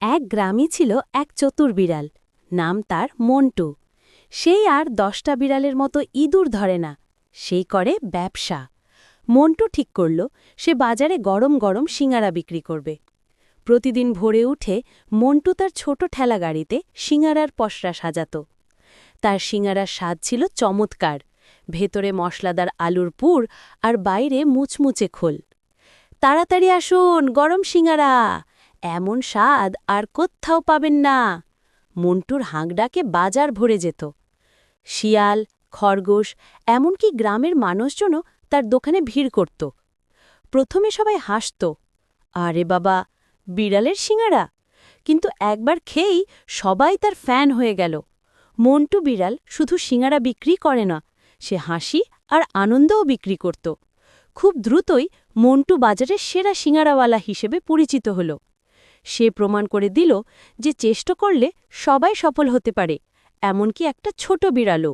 এক গ্রামে ছিল এক চতুর বিড়াল, নাম তার মন্টু। সেই আর 10টা বিড়ালের মতো ইঁদুর ধরে না, সেই করে ব্যবসা। মন্টু ঠিক করল সে বাজারে গরম গরম সিঙাড়া বিক্রি করবে। প্রতিদিন ভোরে উঠে মন্টু তার ছোট ঠেলা গাড়িতে সিঙাড়ার পসরা সাজাত। তার সিঙাড়ার স্বাদ ছিল চমৎকার, ভেতরে মশলাদার আলুর পুর আর বাইরে মুচমুচে খোল। তাড়াতাড়ি আসুন, গরম সিঙাড়া, এমন স্বাদ আর কোত্থাও পাবেন না। মন্টুর হাঁক ডাকে বাজার ভরে যেত। শিয়াল, খরগোশ, এমনকি গ্রামের মানুষজনও তার দোকানে ভিড় করত। প্রথমে সবাই হাসত, আরে বাবা, বিড়ালের সিঙাড়া! কিন্তু একবার খেয়েই সবাই তার ফ্যান হয়ে গেল। মন্টু বিড়াল শুধু সিঙাড়া বিক্রি করে না, সে হাসি আর আনন্দও বিক্রি করত। খুব দ্রুতই মন্টু বাজারের সেরা সিঙাড়াওয়ালা হিসেবে পরিচিত হল। সে প্রমাণ করে দিল যে চেষ্টা করলে সবাই সফল হতে পারে, এমনকি একটা ছোট বিড়ালও।